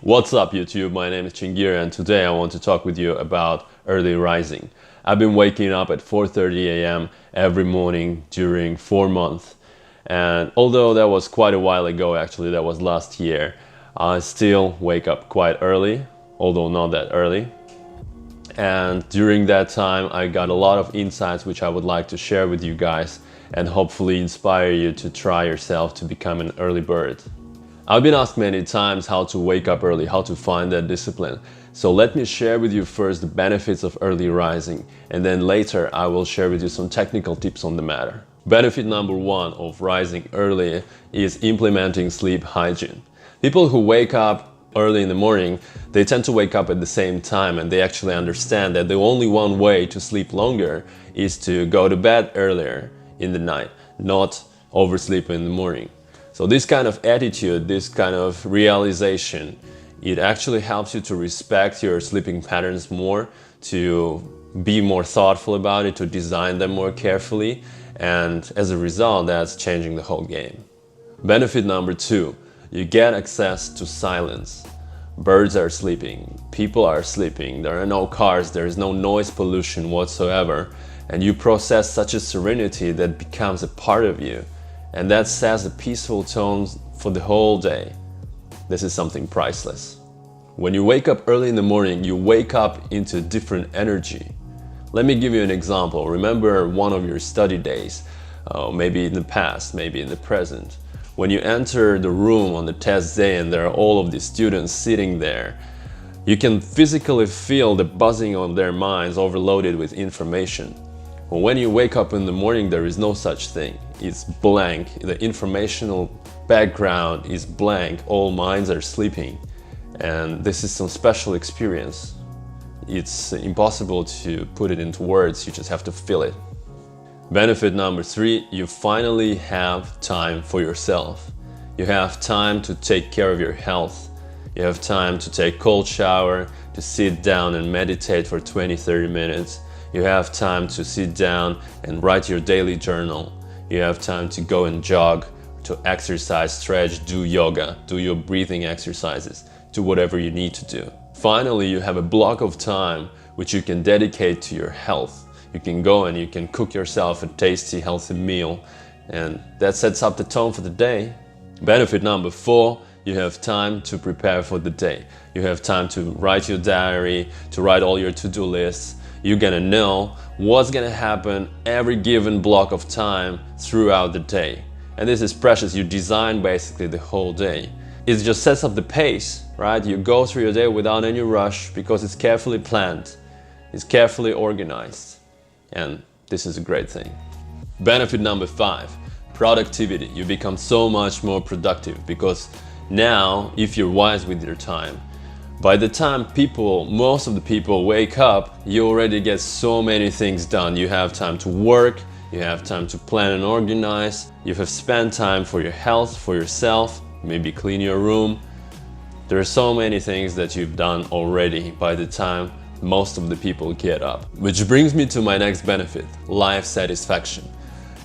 What's up YouTube, my name is Chingir and today I want to talk with you about early rising. I've been waking up at 4:30 a.m. every morning during 4 months, and although that was quite a while ago, actually that was last year, I still wake up quite early, although not that early. And during that time I got a lot of insights which I would like to share with you guys and hopefully inspire you to try yourself to become an early bird. I've been asked many times how to wake up early, how to find that discipline. So let me share with you first the benefits of early rising, and then later I will share with you some technical tips on the matter. Benefit number one of rising early is implementing sleep hygiene. People who wake up early in the morning, they tend to wake up at the same time, and they actually understand that the only one way to sleep longer is to go to bed earlier in the night, not oversleep in the morning. So this kind of attitude, this kind of realization, it actually helps you to respect your sleeping patterns more, to be more thoughtful about it, to design them more carefully, and as a result, that's changing the whole game. Benefit number two, you get access to silence. Birds are sleeping, people are sleeping, there are no cars, there is no noise pollution whatsoever, and you process such a serenity that becomes a part of you. And that sets a peaceful tone for the whole day. This is something priceless. When you wake up early in the morning, you wake up into different energy. Let me give you an example. Remember one of your study days, maybe in the past, maybe in the present. When you enter the room on the test day and there are all of these students sitting there, you can physically feel the buzzing of their minds overloaded with information. Well, when you wake up in the morning, there is no such thing. It's blank. The informational background is blank. All minds are sleeping. And this is some special experience. It's impossible to put it into words. You just have to feel it. Benefit number three, you finally have time for yourself. You have time to take care of your health. You have time to take a cold shower, to sit down and meditate for 20-30 minutes. You have time to sit down and write your daily journal. You have time to go and jog, to exercise, stretch, do yoga, do your breathing exercises, do whatever you need to do. Finally, you have a block of time which you can dedicate to your health. You can go and you can cook yourself a tasty, healthy meal, and that sets up the tone for the day. Benefit number four, you have time to prepare for the day. You have time to write your diary, to write all your to-do lists. You're gonna know what's gonna happen every given block of time throughout the day. And this is precious. You design basically the whole day. It just sets up the pace, right? You go through your day without any rush because it's carefully planned. It's carefully organized. And this is a great thing. Benefit number five, productivity. You become so much more productive because now, if you're wise with your time, by the time most of the people wake up, you already get so many things done. You have time to work, you have time to plan and organize, you have spent time for your health, for yourself, maybe clean your room. There are so many things that you've done already by the time most of the people get up. Which brings me to my next benefit, life satisfaction.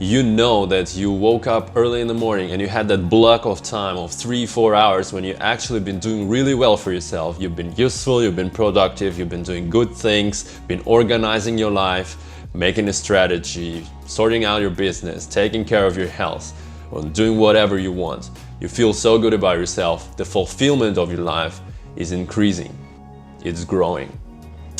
You know that you woke up early in the morning and you had that block of time of 3-4 hours when you actually been doing really well for yourself. You've been useful, you've been productive, you've been doing good things, been organizing your life, making a strategy, sorting out your business, taking care of your health, or doing whatever you want. You feel so good about yourself. The fulfillment of your life is increasing. It's growing.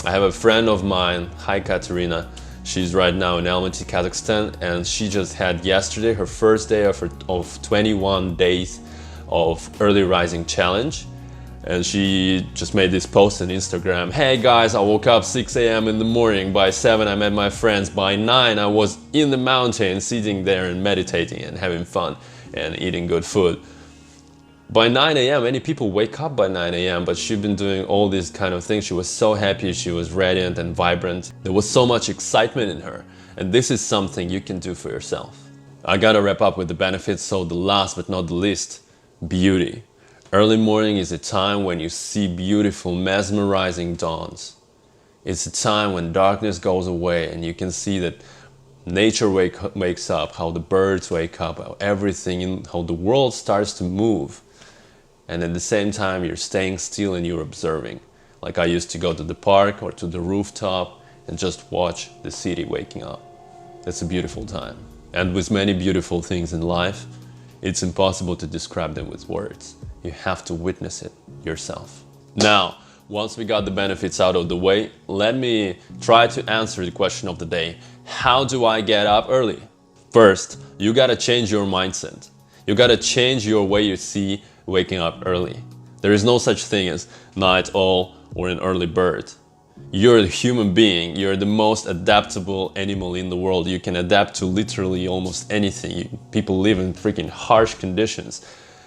I have a friend of mine, hi Katerina. She's right now in Almaty, Kazakhstan, and she just had yesterday her first day of 21 days of early rising challenge. And she just made this post on Instagram. Hey guys, I woke up 6 a.m. in the morning. By 7 I met my friends. By 9 I was in the mountains sitting there and meditating and having fun and eating good food. By 9 a.m. many people wake up by 9 a.m. but she'd been doing all these kind of things. She was so happy, she was radiant and vibrant. There was so much excitement in her, and this is something you can do for yourself. I gotta wrap up with the benefits, so the last but not the least, beauty. Early morning is a time when you see beautiful, mesmerizing dawns. It's a time when darkness goes away and you can see that nature wakes up, how the birds wake up, how everything, how the world starts to move. and at the same time you're staying still and you're observing. Like I used to go to the park or to the rooftop and just watch the city waking up. It's a beautiful time. And with many beautiful things in life, it's impossible to describe them with words. You have to witness it yourself. Now, once we got the benefits out of the way, let me try to answer the question of the day. How do I get up early? First, you gotta change your mindset. You gotta change your way you see waking up early. There is no such thing as night owl or an early bird. You're a human being. You're the most adaptable animal in the world. You can adapt to literally almost anything. People live in freaking harsh conditions.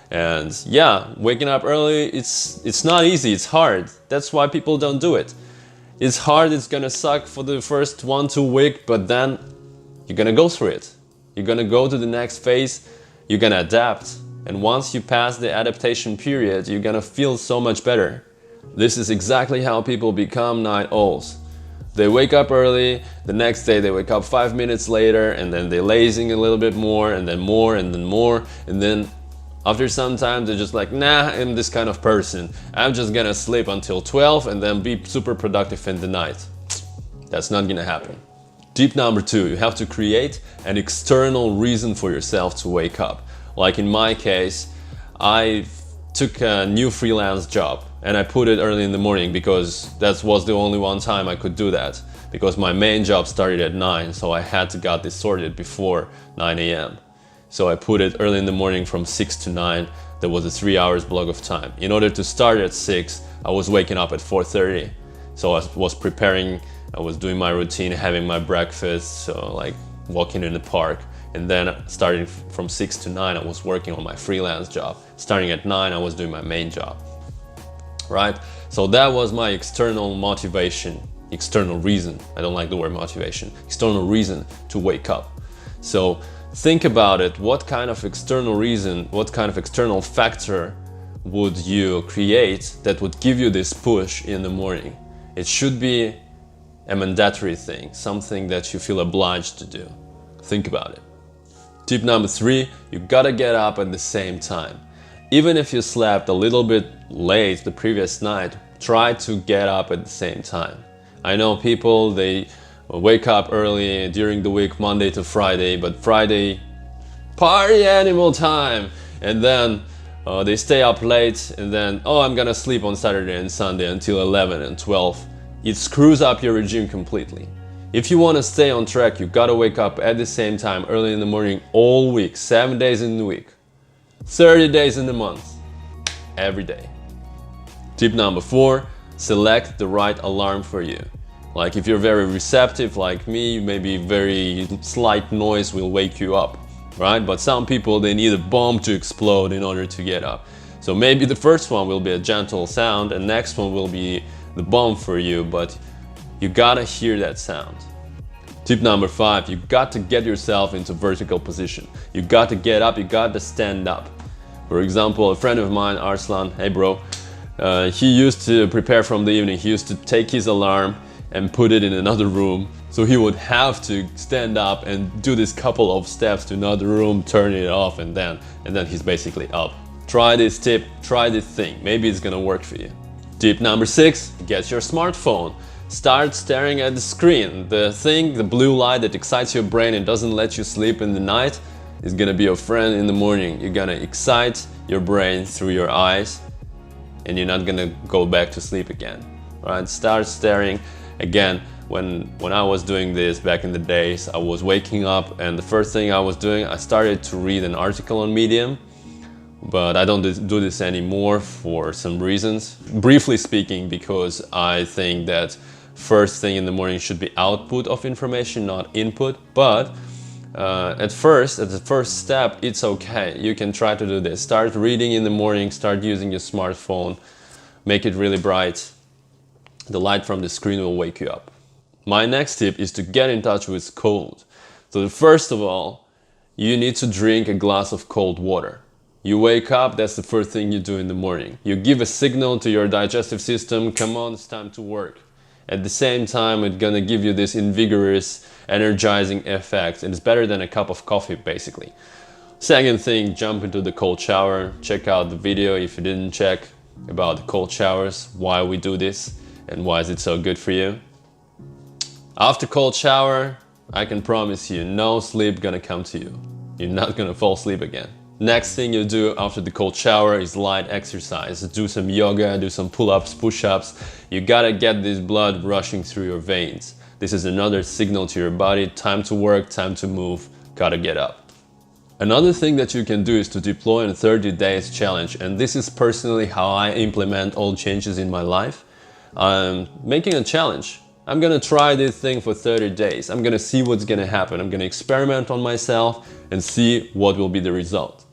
And yeah, waking up early, it's not easy, it's hard. That's why people don't do it. It's hard, it's gonna suck for the first 1-2 weeks, but then you're gonna go through it. You're gonna go to the next phase, you're gonna adapt. And once you pass the adaptation period, you're gonna feel so much better. This is exactly how people become night owls. They wake up early, the next day they wake up 5 minutes later, and then they're lazing a little bit more, and then more, and then more, and then after some time they're just like, nah, I'm this kind of person. I'm just gonna sleep until 12 and then be super productive in the night. That's not gonna happen. Tip number 2, you have to create an external reason for yourself to wake up. Like in my case, I took a new freelance job and I put it early in the morning because that was the only one time I could do that, because my main job started at 9, so I had to get this sorted before 9 a.m. So I put it early in the morning from 6 to 9. There was a 3 hours block of time. In order to start at 6, I was waking up at 4:30. So I was preparing, I was doing my routine, having my breakfast, so like walking in the park. And then starting from 6 to 9, I was working on my freelance job. Starting at 9, I was doing my main job, right? So that was my external motivation, external reason. I don't like the word motivation. External reason to wake up. So think about it. What kind of external reason, what kind of external factor would you create that would give you this push in the morning? It should be a mandatory thing, something that you feel obliged to do. Think about it. Tip number 3, you gotta get up at the same time. Even if you slept a little bit late the previous night, try to get up at the same time. I know people, they wake up early during the week, Monday to Friday, but Friday, party animal time! And then they stay up late and then, oh, I'm gonna sleep on Saturday and Sunday until 11 and 12. It screws up your regime completely. If you want to stay on track, you gotta wake up at the same time early in the morning all week, 7 days in the week, 30 days in the month, every day. Tip number 4, select the right alarm for you. Like if you're very receptive like me, maybe very slight noise will wake you up, right? But some people, they need a bomb to explode in order to get up. So maybe the first one will be a gentle sound and next one will be the bomb for you, but you gotta hear that sound. Tip number 5, you got to get yourself into vertical position. You got to get up, you got to stand up. For example, a friend of mine, Arslan, hey bro, he used to prepare from the evening. He used to take his alarm and put it in another room. So he would have to stand up and do this couple of steps to another room, turn it off, and then he's basically up. Try this tip, try this thing. Maybe it's gonna work for you. Tip number 6, get your smartphone. Start staring at the screen. The thing, the blue light that excites your brain and doesn't let you sleep in the night is gonna be your friend in the morning. You're gonna excite your brain through your eyes and you're not gonna go back to sleep again. Right? Start staring. Again, when I was doing this back in the days, I was waking up and the first thing I was doing, I started to read an article on Medium. But I don't do this anymore for some reasons. Briefly speaking, because I think that first thing in the morning should be output of information, not input. But at the first step, it's okay. You can try to do this. Start reading in the morning, start using your smartphone, make it really bright. The light from the screen will wake you up. My next tip is to get in touch with cold. So first of all, you need to drink a glass of cold water. You wake up, that's the first thing you do in the morning. You give a signal to your digestive system, come on, it's time to work. At the same time, it's gonna give you this invigorating, energizing effect, and it's better than a cup of coffee, basically. Second thing, jump into the cold shower. Check out the video if you didn't check about the cold showers, why we do this and why is it so good for you. After cold shower, I can promise you no sleep gonna come to you. You're not gonna fall asleep again. Next thing you do after the cold shower is light exercise. Do some yoga, do some pull-ups, push-ups. You gotta get this blood rushing through your veins. This is another signal to your body, time to work, time to move, gotta get up. Another thing that you can do is to deploy a 30 days challenge, and this is personally how I implement all changes in my life. I'm making a challenge. I'm gonna try this thing for 30 days. I'm gonna see what's gonna happen. I'm gonna experiment on myself and see what will be the result.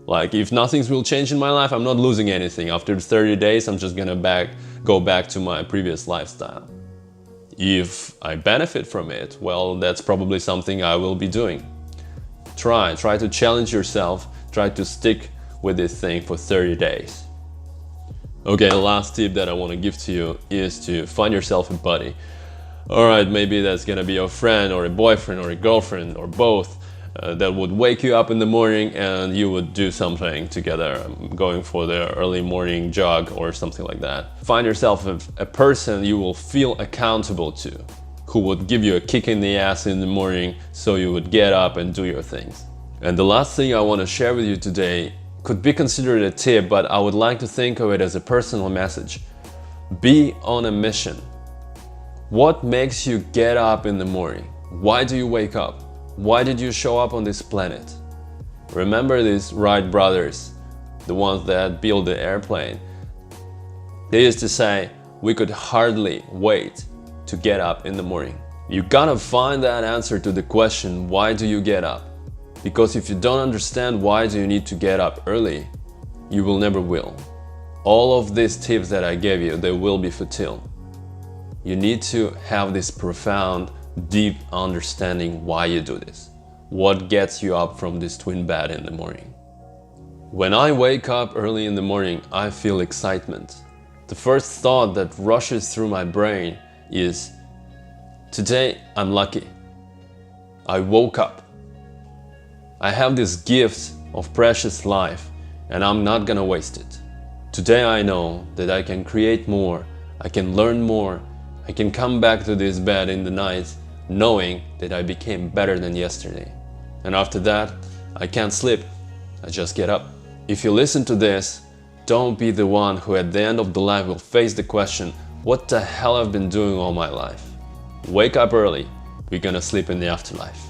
Like, if nothing will change in my life, I'm not losing anything. After 30 days, I'm just gonna go back to my previous lifestyle. If I benefit from it, well, that's probably something I will be doing. Try to challenge yourself, try to stick with this thing for 30 days. Okay, the last tip that I want to give to you is to find yourself a buddy. Alright, maybe that's gonna be your friend or a boyfriend or a girlfriend or both that would wake you up in the morning and you would do something together, going for the early morning jog or something like that. Find yourself a person you will feel accountable to, who would give you a kick in the ass in the morning so you would get up and do your things. And the last thing I want to share with you today could be considered a tip, but I would like to think of it as a personal message. Be on a mission. What makes you get up in the morning? Why do you wake up? Why did you show up on this planet? Remember these Wright brothers, the ones that built the airplane. They used to say, we could hardly wait to get up in the morning. You gotta find that answer to the question, why do you get up? Because if you don't understand why do you need to get up early, you will never will. All of these tips that I gave you, they will be futile. You need to have this profound, deep understanding why you do this. What gets you up from this twin bed in the morning? When I wake up early in the morning, I feel excitement. The first thought that rushes through my brain is, today I'm lucky. I woke up. I have this gift of precious life and I'm not gonna waste it. Today I know that I can create more, I can learn more, I can come back to this bed in the night knowing that I became better than yesterday. And after that, I can't sleep, I just get up. If you listen to this, don't be the one who at the end of the life will face the question, what the hell I've been doing all my life? Wake up early, we're gonna sleep in the afterlife.